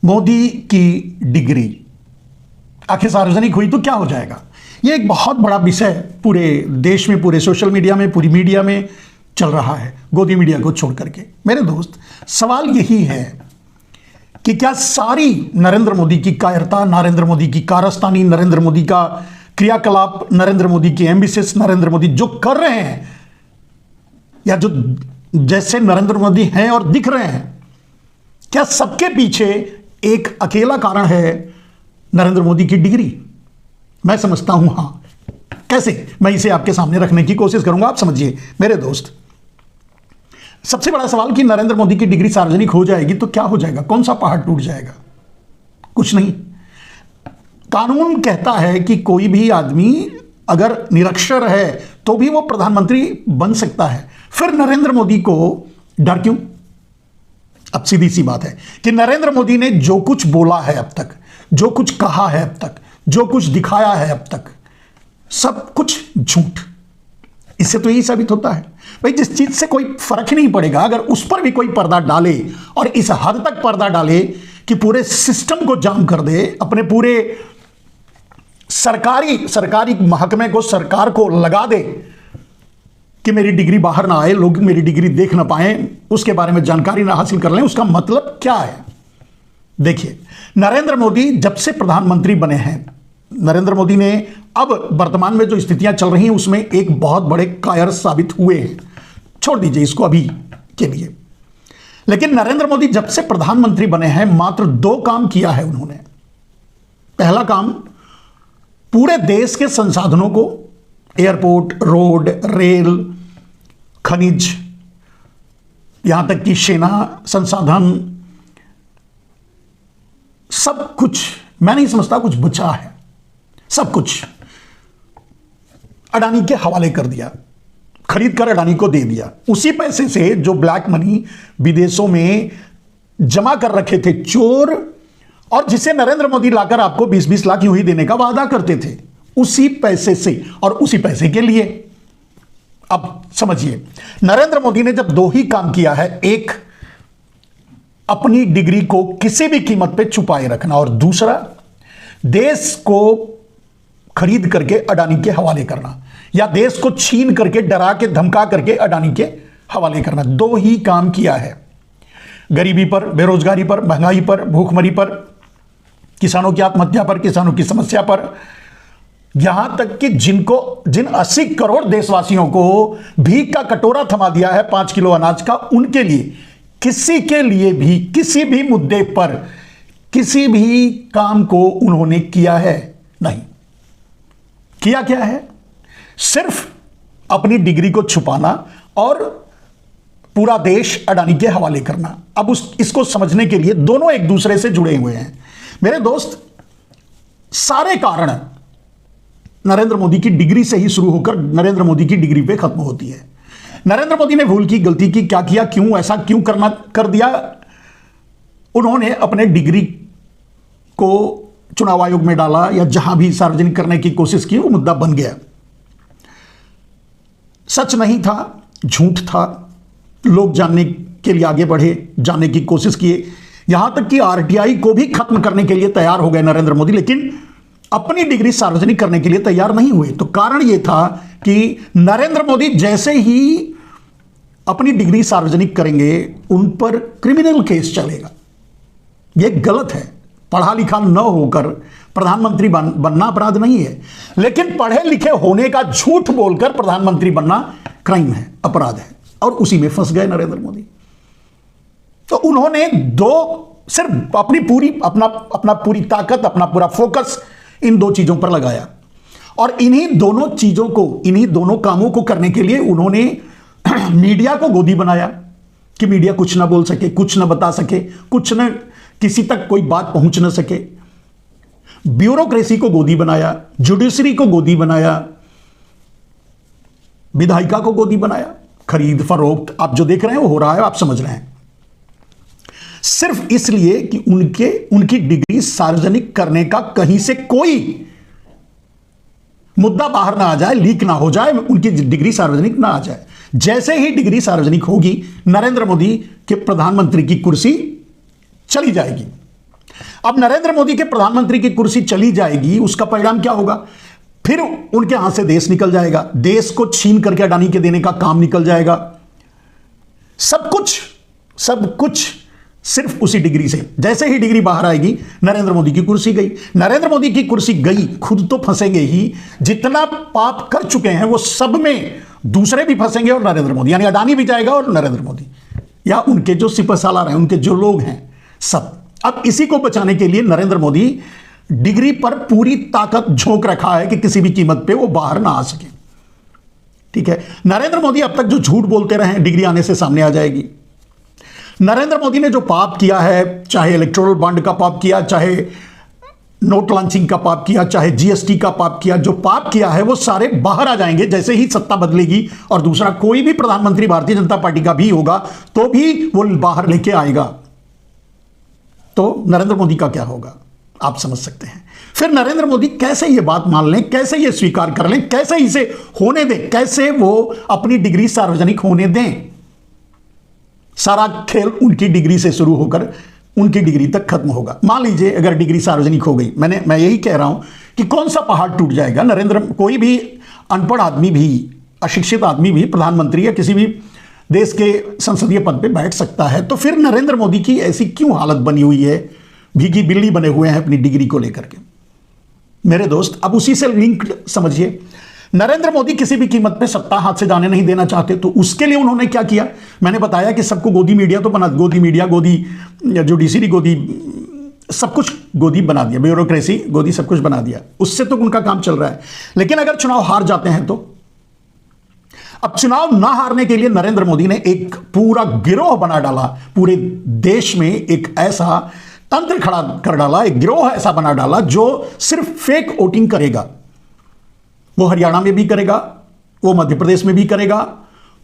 मोदी की डिग्री आखिर सार्वजनिक हुई तो क्या हो जाएगा? यह एक बहुत बड़ा विषय पूरे देश में, पूरे सोशल मीडिया में, पूरी मीडिया में चल रहा है, गोदी मीडिया को छोड़ करके। मेरे दोस्त, सवाल यही है कि क्या सारी नरेंद्र मोदी की कायरता, नरेंद्र मोदी की कारस्तानी, नरेंद्र मोदी का क्रियाकलाप, नरेंद्र मोदी की एम्बिशंस, नरेंद्र मोदी जो कर रहे हैं या जो जैसे नरेंद्र मोदी हैं और दिख रहे हैं, क्या सबके पीछे एक अकेला कारण है नरेंद्र मोदी की डिग्री? मैं समझता हूं हां। कैसे? मैं इसे आपके सामने रखने की कोशिश करूंगा, आप समझिए मेरे दोस्त। सबसे बड़ा सवाल कि नरेंद्र मोदी की डिग्री सार्वजनिक हो जाएगी तो क्या हो जाएगा? कौन सा पहाड़ टूट जाएगा? कुछ नहीं। कानून कहता है कि कोई भी आदमी अगर निरक्षर है तो भी वो प्रधानमंत्री बन सकता है। फिर नरेंद्र मोदी को डर क्यों? अब सीधी सी बात है कि नरेंद्र मोदी ने जो कुछ बोला है अब तक, जो कुछ कहा है अब तक, जो कुछ दिखाया है अब तक, सब कुछ झूठ। इससे तो यही साबित होता है भाई, जिस चीज से कोई फर्क नहीं पड़ेगा, अगर उस पर भी कोई पर्दा डाले और इस हद तक पर्दा डाले कि पूरे सिस्टम को जाम कर दे, अपने पूरे सरकारी महकमे को, सरकार को लगा दे कि मेरी डिग्री बाहर ना आए, लोग मेरी डिग्री देख ना पाए, उसके बारे में जानकारी ना हासिल कर लें, उसका मतलब क्या है? देखिए, नरेंद्र मोदी जब से प्रधानमंत्री बने हैं, नरेंद्र मोदी ने अब वर्तमान में जो स्थितियां चल रही हैं उसमें एक बहुत बड़े कायर साबित हुए हैं। छोड़ दीजिए इसको अभी के लिए। लेकिन नरेंद्र मोदी जब से प्रधानमंत्री बने हैं मात्र 2 काम किया है उन्होंने। पहला काम, पूरे देश के संसाधनों को, एयरपोर्ट, रोड, रेल, खनिज, यहां तक कि सेना संसाधन, सब कुछ, मैं नहीं समझता कुछ बचा है, सब कुछ अडानी के हवाले कर दिया, खरीद कर अडानी को दे दिया। उसी पैसे से जो ब्लैक मनी विदेशों में जमा कर रखे थे चोर, और जिसे नरेंद्र मोदी लाकर आपको 20-20 लाख यूं ही देने का वादा करते थे, उसी पैसे से और उसी पैसे के लिए। अब समझिए, नरेंद्र मोदी ने जब 2 ही काम किया है, एक अपनी डिग्री को किसी भी कीमत पे छुपाए रखना, और दूसरा देश को खरीद करके अडानी के हवाले करना, या देश को छीन करके, डरा के, धमका करके अडानी के हवाले करना। 2 ही काम किया है। गरीबी पर, बेरोजगारी पर, महंगाई पर, भूखमरी पर, किसानों की आत्महत्या पर, किसानों की समस्या पर, यहां तक कि जिन 80 करोड़ देशवासियों को भीख का कटोरा थमा दिया है 5 किलो अनाज का, उनके लिए, किसी के लिए भी, किसी भी मुद्दे पर, किसी भी काम को उन्होंने किया है? नहीं। किया क्या है? सिर्फ अपनी डिग्री को छुपाना और पूरा देश अडानी के हवाले करना। अब इसको समझने के लिए दोनों एक दूसरे से जुड़े हुए हैं मेरे दोस्त। सारे कारण नरेंद्र मोदी की डिग्री से ही शुरू होकर नरेंद्र मोदी की डिग्री पे खत्म होती है। नरेंद्र मोदी ने भूल की, गलती की, क्या किया, क्यों ऐसा क्यों कर दिया? उन्होंने अपने डिग्री को चुनाव आयोग में डाला या जहां भी सार्वजनिक करने की कोशिश की, वो मुद्दा बन गया। सच नहीं था, झूठ था, लोग जानने के लिए आगे बढ़े, जानने की कोशिश किए, यहां तक कि आरटीआई को भी खत्म करने के लिए तैयार हो गए नरेंद्र मोदी, लेकिन अपनी डिग्री सार्वजनिक करने के लिए तैयार नहीं हुए। तो कारण यह था कि नरेंद्र मोदी जैसे ही अपनी डिग्री सार्वजनिक करेंगे, उन पर क्रिमिनल केस चलेगा। यह गलत है। पढ़ा लिखा न होकर प्रधानमंत्री बनना अपराध नहीं है, लेकिन पढ़े लिखे होने का झूठ बोलकर प्रधानमंत्री बनना क्राइम है, अपराध है, और उसी में फंस गए नरेंद्र मोदी। तो उन्होंने सिर्फ अपना पूरी ताकत, अपना पूरा फोकस इन 2 चीजों पर लगाया, और इन्हीं दोनों कामों को करने के लिए उन्होंने मीडिया को गोदी बनाया कि मीडिया कुछ ना बोल सके, कुछ ना बता सके, कुछ ना, किसी तक कोई बात पहुंच न सके। ब्यूरोक्रेसी को गोदी बनाया, जुडिशरी को गोदी बनाया, विधायिका को गोदी बनाया। खरीद फरोख्त आप जो देख रहे हैं वो हो रहा है, आप समझ रहे हैं। सिर्फ इसलिए कि उनकी डिग्री सार्वजनिक करने का कहीं से कोई मुद्दा बाहर ना आ जाए, लीक ना हो जाए, उनकी डिग्री सार्वजनिक ना आ जाए। जैसे ही डिग्री सार्वजनिक होगी, नरेंद्र मोदी के प्रधानमंत्री की कुर्सी चली जाएगी। अब नरेंद्र मोदी के प्रधानमंत्री की कुर्सी चली जाएगी, उसका परिणाम क्या होगा? फिर उनके हाथ से देश निकल जाएगा, देश को छीन करके अडानी के देने का काम निकल जाएगा। सब कुछ सिर्फ उसी डिग्री से। जैसे ही डिग्री बाहर आएगी, नरेंद्र मोदी की कुर्सी गई। नरेंद्र मोदी की कुर्सी गई, खुद तो फंसेंगे ही, जितना पाप कर चुके हैं वो सब में दूसरे भी फंसेंगे और नरेंद्र मोदी, यानी अडानी भी जाएगा और नरेंद्र मोदी या उनके जो सिपहसालार हैं, उनके जो लोग हैं, सब। अब इसी को बचाने के लिए नरेंद्र मोदी डिग्री पर पूरी ताकत झोंक रखा है कि किसी भी कीमत पे वो बाहर ना आ सके। ठीक है, नरेंद्र मोदी अब तक जो झूठ बोलते रहे, डिग्री आने से सामने आ जाएगी। नरेंद्र मोदी ने जो पाप किया है, चाहे इलेक्टोरल बॉन्ड का पाप किया, चाहे नोट लॉन्चिंग का पाप किया, चाहे जीएसटी का पाप किया, जो पाप किया है वो सारे बाहर आ जाएंगे जैसे ही सत्ता बदलेगी और दूसरा कोई भी प्रधानमंत्री भारतीय जनता पार्टी का भी होगा तो भी वो बाहर लेके आएगा। तो नरेंद्र मोदी का क्या होगा आप समझ सकते हैं। फिर नरेंद्र मोदी कैसे ये बात मान लें, कैसे ये स्वीकार कर लें, कैसे इसे होने दें, कैसे वो अपनी डिग्री सार्वजनिक होने दें। सारा खेल उनकी डिग्री से शुरू होकर उनकी डिग्री तक खत्म होगा। मान लीजिए अगर डिग्री सार्वजनिक हो गई, मैं यही कह रहा हूं कि कौन सा पहाड़ टूट जाएगा। कोई भी अनपढ़ आदमी भी, अशिक्षित आदमी भी प्रधानमंत्री या किसी भी देश के संसदीय पद पे बैठ सकता है। तो फिर नरेंद्र मोदी की ऐसी क्यों हालत बनी हुई है, भीगी बिल्ली बने हुए हैं अपनी डिग्री को लेकर के। मेरे दोस्त, अब उसी से लिंक समझिए। नरेंद्र मोदी किसी भी कीमत पे सत्ता हाथ से जाने नहीं देना चाहते, तो उसके लिए उन्होंने क्या किया, मैंने बताया कि सबको गोदी मीडिया तो बना, गोदी मीडिया, गोदी जुडिशरी, गोदी, सब कुछ गोदी बना दिया, ब्यूरोक्रेसी गोदी, सब कुछ बना दिया। उससे तो उनका काम चल रहा है। लेकिन अगर चुनाव हार जाते हैं तो अब चुनाव ना हारने के लिए नरेंद्र मोदी ने एक पूरा गिरोह बना डाला, पूरे देश में एक ऐसा तंत्र खड़ा कर डाला, एक गिरोह ऐसा बना डाला जो सिर्फ फेक वोटिंग करेगा। वो हरियाणा में भी करेगा, वो मध्य प्रदेश में भी करेगा,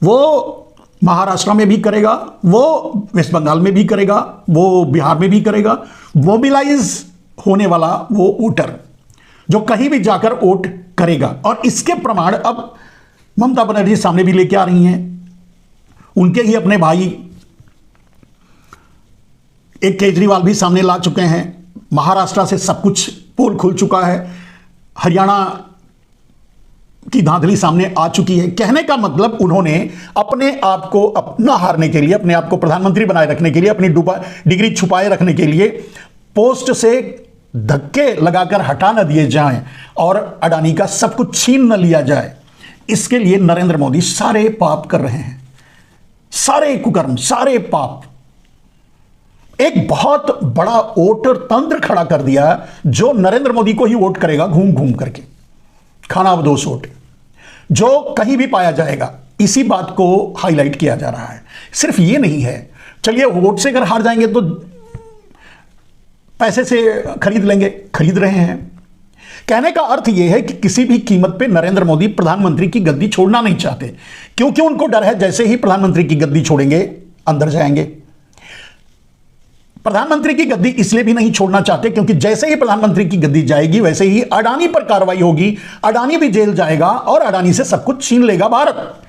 वो महाराष्ट्र में भी करेगा, वो वेस्ट बंगाल में भी करेगा, वो बिहार में भी करेगा। मोबिलाइज होने वाला वो वोटर जो कहीं भी जाकर वोट करेगा। और इसके प्रमाण अब ममता बनर्जी सामने भी लेके आ रही हैं। उनके ही अपने भाई एक केजरीवाल भी सामने ला चुके हैं। महाराष्ट्र से सब कुछ पोल खुल चुका है, हरियाणा की धांधली सामने आ चुकी है। कहने का मतलब उन्होंने अपने आप को अपना हारने के लिए, अपने आप को प्रधानमंत्री बनाए रखने के लिए, अपनी डिग्री छुपाए रखने के लिए पोस्ट से धक्के लगाकर हटा न दिए जाएं और अडानी का सब कुछ छीन न लिया जाए, इसके लिए नरेंद्र मोदी सारे पाप कर रहे हैं, सारे कुकर्म, सारे पाप। एक बहुत बड़ा वोटर तंत्र खड़ा कर दिया जो नरेंद्र मोदी को ही वोट करेगा, घूम घूम करके, खानाबदोश वोट जो कहीं भी पाया जाएगा। इसी बात को हाईलाइट किया जा रहा है। सिर्फ ये नहीं है, चलिए वोट से अगर हार जाएंगे तो पैसे से खरीद लेंगे, खरीद रहे हैं। कहने का अर्थ यह है कि किसी भी कीमत पे नरेंद्र मोदी प्रधानमंत्री की गद्दी छोड़ना नहीं चाहते, क्योंकि उनको डर है जैसे ही प्रधानमंत्री की गद्दी छोड़ेंगे अंदर जाएंगे। प्रधानमंत्री की गद्दी इसलिए भी नहीं छोड़ना चाहते क्योंकि जैसे ही प्रधानमंत्री की गद्दी जाएगी वैसे ही अडानी पर कार्रवाई होगी, अडानी भी जेल जाएगा और अडानी से सब कुछ छीन लेगा भारत।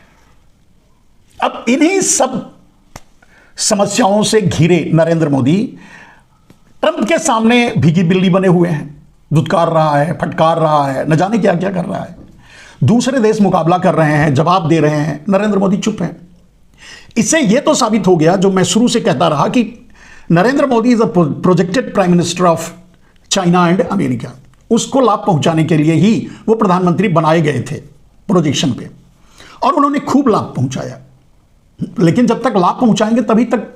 अब इन्हीं सब समस्याओं से घिरे नरेंद्र मोदी ट्रंप के सामने भीगी बिल्ली बने हुए हैं, धुतकार रहा है, फटकार रहा है, न जाने क्या क्या कर रहा है। दूसरे देश मुकाबला कर रहे हैं, जवाब दे रहे हैं, नरेंद्र मोदी चुप है। इससे यह तो साबित हो गया जो मैं शुरू से कहता रहा कि Narendra Modi is a projected prime minister of China and America. उसको लाभ पहुंचाने के लिए ही वो प्रधानमंत्री बनाए गए थे प्रोजेक्शन पे, और उन्होंने खूब लाभ पहुंचाया। लेकिन जब तक लाभ पहुंचाएंगे तभी तक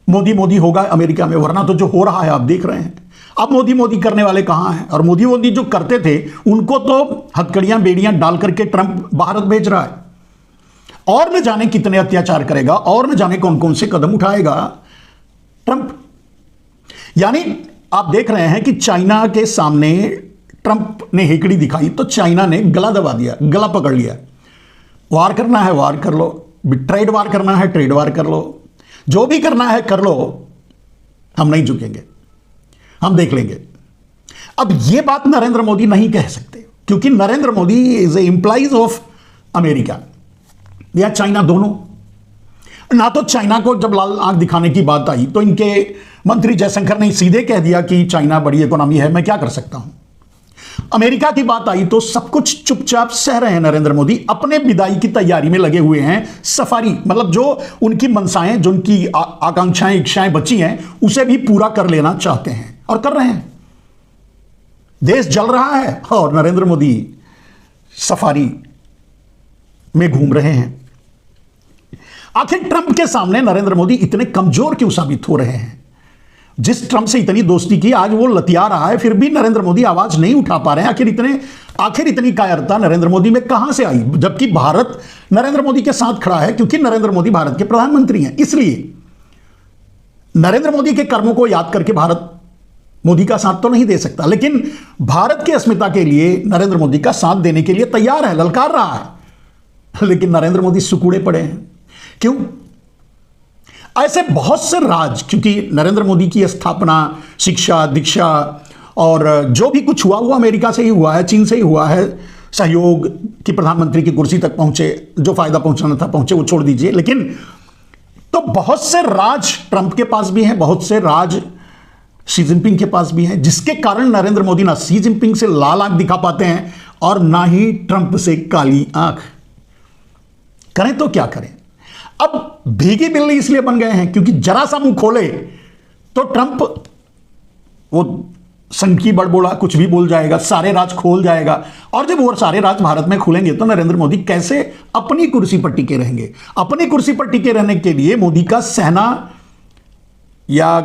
मोदी मोदी होगा अमेरिका में, वरना तो जो हो रहा है आप देख रहे हैं। अब मोदी मोदी करने वाले कहां हैं, और मोदी मोदी जो करते थे उनको तो हथकड़ियां बेड़ियां डाल करके ट्रंप भारत भेज रहा है, और न जाने कितने अत्याचार करेगा, और न जाने कौन कौन से कदम उठाएगा ट्रंप। यानी आप देख रहे हैं कि चाइना के सामने ट्रंप ने हेकड़ी दिखाई तो चाइना ने गला दबा दिया, गला पकड़ लिया। वार करना है वार कर लो, ट्रेड वार करना है ट्रेड वार कर लो, जो भी करना है कर लो, हम नहीं झुकेंगे, हम देख लेंगे। अब यह बात नरेंद्र मोदी नहीं कह सकते क्योंकि Narendra Modi is a employees of America या चाइना दोनों। ना तो चाइना को जब लाल आंख दिखाने की बात आई तो इनके मंत्री जयशंकर ने सीधे कह दिया कि चाइना बड़ी इकोनॉमी है, मैं क्या कर सकता हूं। अमेरिका की बात आई तो सब कुछ चुपचाप सह रहे हैं नरेंद्र मोदी, अपने विदाई की तैयारी में लगे हुए हैं। सफारी मतलब जो उनकी मनसाएं, जो उनकी आकांक्षाएं, इच्छाएं बची हैं, उसे भी पूरा कर लेना चाहते हैं और कर रहे हैं। देश जल रहा है और नरेंद्र मोदी सफारी में घूम रहे हैं। आखिर ट्रंप के सामने नरेंद्र मोदी इतने कमजोर क्यों साबित हो रहे हैं? जिस ट्रंप से इतनी दोस्ती की, आज वो लतिया रहा है, फिर भी नरेंद्र मोदी आवाज नहीं उठा पा रहे हैं। आखिर इतनी कायरता नरेंद्र मोदी में कहां से आई, जबकि भारत नरेंद्र मोदी के साथ खड़ा है, क्योंकि नरेंद्र मोदी भारत के प्रधानमंत्री हैं। इसलिए नरेंद्र मोदी के कर्मों को याद करके भारत मोदी का साथ तो नहीं दे सकता, लेकिन भारत की अस्मिता के लिए नरेंद्र मोदी का साथ देने के लिए तैयार है, ललकार रहा है। लेकिन नरेंद्र मोदी सुकुड़े पड़े हैं। क्यों? ऐसे बहुत से राज, क्योंकि नरेंद्र मोदी की स्थापना, शिक्षा, दीक्षा और जो भी कुछ हुआ वो अमेरिका से ही हुआ है, चीन से ही हुआ है। सहयोग की प्रधानमंत्री की कुर्सी तक पहुंचे, जो फायदा पहुंचाना था पहुंचे, वो छोड़ दीजिए। लेकिन तो बहुत से राज ट्रंप के पास भी हैं, बहुत से राज शी जिनपिंग के पास भी हैं, जिसके कारण नरेंद्र मोदी ना शी जिनपिंग से लाल आंख दिखा पाते हैं और ना ही ट्रंप से काली आंख। करें तो क्या करें? अब भीगी बिल्ली इसलिए बन गए हैं क्योंकि जरा सा मुंह खोले तो ट्रंप वो संकी बड़बोड़ा कुछ भी बोल जाएगा, सारे राज खोल जाएगा। और जब वो सारे राज भारत में खुलेंगे तो नरेंद्र मोदी कैसे अपनी कुर्सी पर टिके रहेंगे? अपनी कुर्सी पर टिके रहने के लिए मोदी का सहना या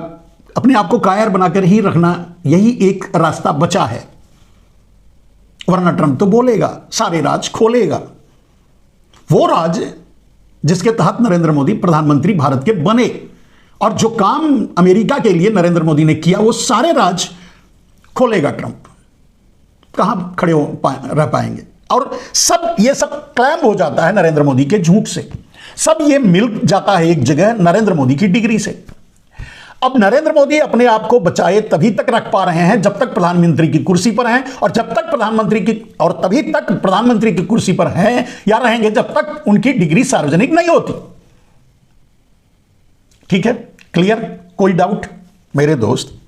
अपने आप को कायर बनाकर ही रखना, यही एक रास्ता बचा है। वरना ट्रंप तो बोलेगा, सारे राज खोलेगा। वो राज जिसके तहत नरेंद्र मोदी प्रधानमंत्री भारत के बने, और जो काम अमेरिका के लिए नरेंद्र मोदी ने किया, वो सारे राज खोलेगा ट्रंप। कहां खड़े रह पाएंगे? और ये सब क्लैम हो जाता है नरेंद्र मोदी के झूठ से। सब ये मिल जाता है एक जगह नरेंद्र मोदी की डिग्री से। अब नरेंद्र मोदी अपने आप को बचाए तभी तक रख पा रहे हैं जब तक प्रधानमंत्री की कुर्सी पर हैं, और जब तक तभी तक प्रधानमंत्री की कुर्सी पर हैं या रहेंगे जब तक उनकी डिग्री सार्वजनिक नहीं होती। ठीक है, क्लियर? कोई डाउट मेरे दोस्त?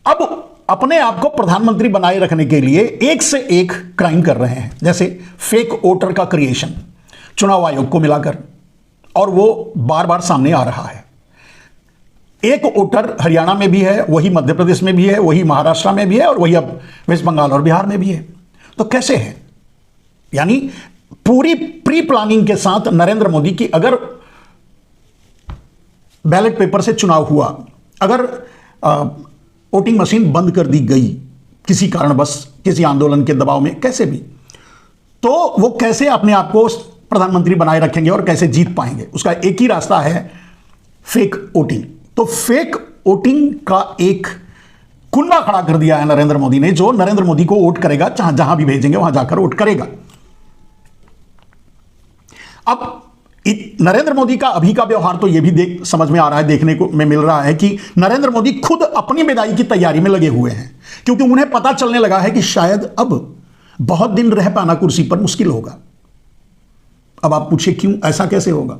अब अपने आप को प्रधानमंत्री बनाए रखने के लिए एक से एक क्राइम कर रहे हैं, जैसे फेक वोटर का क्रिएशन चुनाव आयोग को मिलाकर, और वो बार बार सामने आ रहा है। एक वोटर हरियाणा में भी है, वही मध्य प्रदेश में भी है, वही महाराष्ट्र में भी है, और वही अब वेस्ट बंगाल और बिहार में भी है। तो कैसे है? यानी पूरी प्री प्लानिंग के साथ नरेंद्र मोदी की, अगर बैलेट पेपर से चुनाव हुआ, अगर वोटिंग मशीन बंद कर दी गई किसी कारणवश, किसी आंदोलन के दबाव में, कैसे भी, तो वो कैसे अपने आप को प्रधानमंत्री बनाए रखेंगे और कैसे जीत पाएंगे? उसका एक ही रास्ता है, फेक वोटिंग। तो फेक वोटिंग का एक कुंडा खड़ा कर दिया है नरेंद्र मोदी ने, जो नरेंद्र मोदी को वोट करेगा, जहां भी भेजेंगे वहां जाकर वोट करेगा। अब नरेंद्र मोदी का अभी का व्यवहार तो यह भी समझ में आ रहा है, देखने को में मिल रहा है कि नरेंद्र मोदी खुद अपनी विदाई की तैयारी में लगे हुए हैं, क्योंकि उन्हें पता चलने लगा है कि शायद अब बहुत दिन रह पाना कुर्सी पर मुश्किल होगा। अब आप पूछिए क्यों? ऐसा कैसे होगा?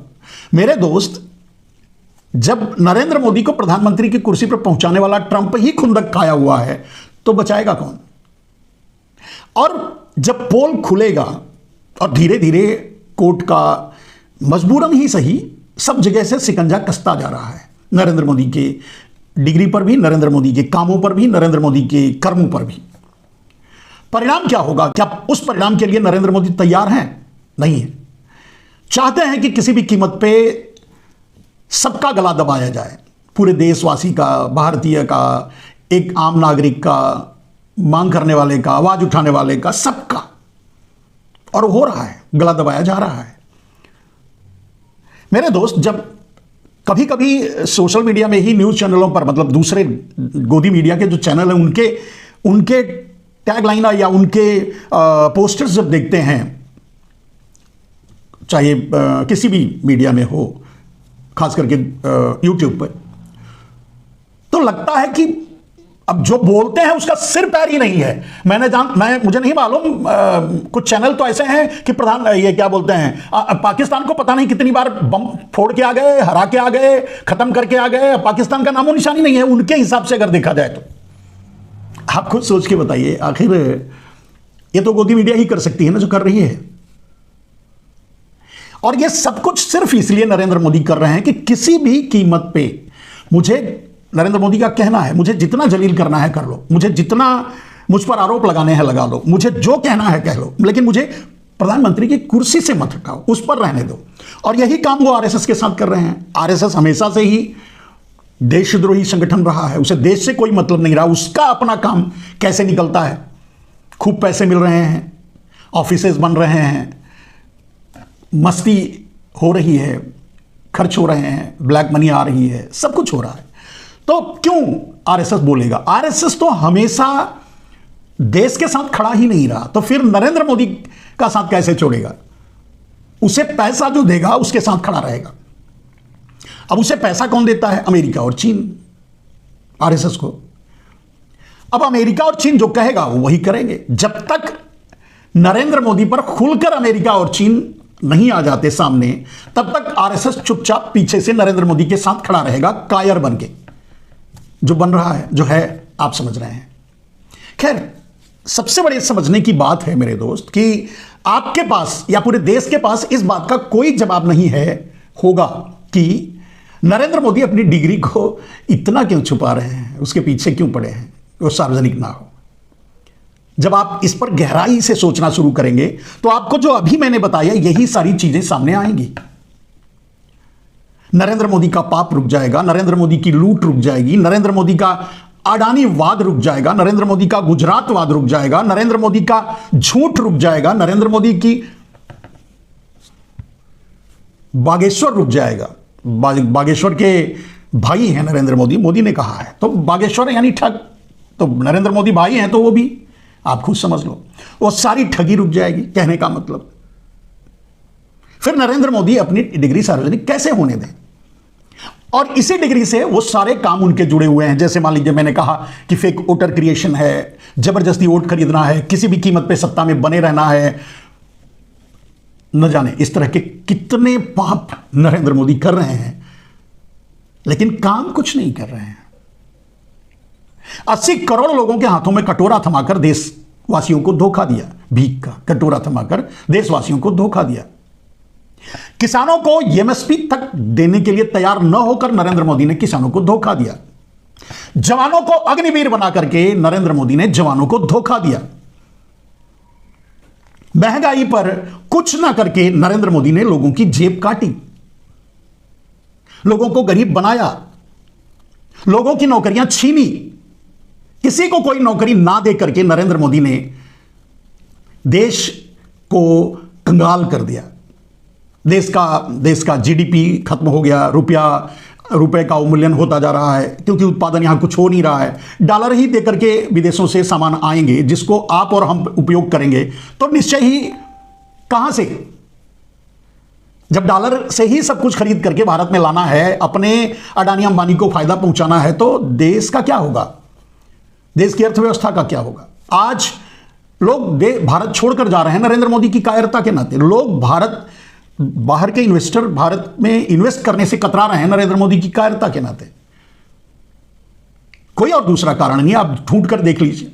मेरे दोस्त, जब नरेंद्र मोदी को प्रधानमंत्री की कुर्सी पर पहुंचाने वाला ट्रंप ही खुंदक खाया हुआ है, तो बचाएगा कौन? और जब पोल खुलेगा और धीरे धीरे कोर्ट का मजबूरन ही सही सब जगह से शिकंजा कसता जा रहा है, नरेंद्र मोदी के डिग्री पर भी, नरेंद्र मोदी के कामों पर भी, नरेंद्र मोदी के कर्मों पर भी। परिणाम क्या होगा? क्या उस परिणाम के लिए नरेंद्र मोदी तैयार हैं? नहीं है। चाहते हैं कि किसी भी कीमत पे सबका गला दबाया जाए, पूरे देशवासी का, भारतीय का, एक आम नागरिक का, मांग करने वाले का, आवाज उठाने वाले का, सबका। और हो रहा है, गला दबाया जा रहा है। मेरे दोस्त, जब कभी कभी सोशल मीडिया में ही न्यूज चैनलों पर, मतलब दूसरे गोदी मीडिया के जो चैनल हैं, उनके टैगलाइन या उनके पोस्टर्स जब देखते हैं, चाहे किसी भी मीडिया में हो, खास करके यूट्यूब पर, तो लगता है कि अब जो बोलते हैं उसका सिर पैर ही नहीं है। मुझे नहीं मालूम, कुछ चैनल तो ऐसे हैं कि ये क्या बोलते हैं, पाकिस्तान को पता नहीं कितनी बार बम फोड़ के आ गए, हरा के आ गए, खत्म करके आ गए, पाकिस्तान का नामो निशानी नहीं है उनके हिसाब से अगर देखा जाए तो। आप खुद सोच के बताइए, आखिर ये तो गोदी मीडिया ही कर सकती है ना जो कर रही है। और ये सब कुछ सिर्फ इसलिए नरेंद्र मोदी कर रहे हैं कि किसी भी कीमत पे मुझे, नरेंद्र मोदी का कहना है, मुझे जितना जलील करना है कर लो, मुझे जितना मुझ पर आरोप लगाने हैं लगा लो, मुझे जो कहना है कह लो, लेकिन मुझे प्रधानमंत्री की कुर्सी से मत हटाओ, उस पर रहने दो। और यही काम वो आरएसएस के साथ कर रहे हैं। आरएसएस हमेशा से ही देशद्रोही संगठन रहा है, उसे देश से कोई मतलब नहीं रहा, उसका अपना काम कैसे निकलता है, खूब पैसे मिल रहे हैं, ऑफिसेज बन रहे हैं, मस्ती हो रही है, खर्च हो रहे हैं, ब्लैक मनी आ रही है, सब कुछ हो रहा है। तो क्यों आरएसएस बोलेगा? आरएसएस तो हमेशा देश के साथ खड़ा ही नहीं रहा, तो फिर नरेंद्र मोदी का साथ कैसे छोड़ेगा? उसे पैसा जो देगा उसके साथ खड़ा रहेगा। अब उसे पैसा कौन देता है? अमेरिका और चीन, आरएसएस को। अब अमेरिका और चीन जो कहेगा वो वही करेंगे। जब तक नरेंद्र मोदी पर खुलकर अमेरिका और चीन नहीं आ जाते सामने, तब तक आरएसएस चुपचाप पीछे से नरेंद्र मोदी के साथ खड़ा रहेगा, कायर बन के। जो बन रहा है, जो है, आप समझ रहे हैं। खैर, सबसे बड़े समझने की बात है मेरे दोस्त कि आपके पास या पूरे देश के पास इस बात का कोई जवाब नहीं है होगा कि नरेंद्र मोदी अपनी डिग्री को इतना क्यों छुपा रहे हैं, उसके पीछे क्यों पड़े हैं, वो सार्वजनिक ना हो। जब आप इस पर गहराई से सोचना शुरू करेंगे तो आपको जो अभी मैंने बताया यही सारी चीजें सामने आएंगी। नरेंद्र मोदी का पाप रुक जाएगा, नरेंद्र मोदी की लूट रुक जाएगी, नरेंद्र मोदी का अडानी वाद रुक जाएगा, नरेंद्र मोदी का गुजरात वाद रुक जाएगा, नरेंद्र मोदी का झूठ रुक जाएगा, नरेंद्र मोदी की बागेश्वर रुक जाएगा। बागेश्वर के भाई हैं नरेंद्र मोदी, मोदी ने कहा है, तो बागेश्वर यानी ठग, तो नरेंद्र मोदी भाई हैं तो वो भी आप खुद समझ लो, वो सारी ठगी रुक जाएगी। कहने का मतलब, फिर नरेंद्र मोदी अपनी डिग्री सार्वजनिक कैसे होने दें? और इसी डिग्री से वो सारे काम उनके जुड़े हुए हैं। जैसे मान लीजिए मैंने कहा कि फेक वोटर क्रिएशन है, जबरदस्ती वोट खरीदना है, किसी भी कीमत पे सत्ता में बने रहना है, न जाने इस तरह के कितने पाप नरेंद्र मोदी कर रहे हैं, लेकिन काम कुछ नहीं कर रहे हैं। 80 करोड़ लोगों के हाथों में कटोरा थमाकर देशवासियों को धोखा दिया, भीख का कटोरा थमाकर देशवासियों को धोखा दिया। किसानों को एमएसपी तक देने के लिए तैयार न होकर नरेंद्र मोदी ने किसानों को धोखा दिया। जवानों को अग्निवीर बना करके नरेंद्र मोदी ने जवानों को धोखा दिया। महंगाई पर कुछ ना करके नरेंद्र मोदी ने लोगों की जेब काटी, लोगों को गरीब बनाया, लोगों की नौकरियां छीनी। किसी को कोई नौकरी ना दे करके नरेंद्र मोदी ने देश को कंगाल कर दिया। देश का जीडीपी खत्म हो गया, रुपए का अवमूल्यन होता जा रहा है क्योंकि उत्पादन यहां कुछ हो नहीं रहा है। डॉलर ही दे करके विदेशों से सामान आएंगे जिसको आप और हम उपयोग करेंगे, तो निश्चय ही कहां से? जब डॉलर से ही सब कुछ खरीद करके भारत में लाना है, अपने अडानी अंबानी को फायदा पहुंचाना है, तो देश का क्या होगा? देश की अर्थव्यवस्था का क्या होगा? आज लोग भारत छोड़कर जा रहे हैं नरेंद्र मोदी की कायरता के नाते। लोग बाहर के इन्वेस्टर भारत में इन्वेस्ट करने से कतरा रहे हैं नरेंद्र मोदी की कायरता के नाते। कोई और दूसरा कारण नहीं, आप ढूंढ कर देख लीजिए।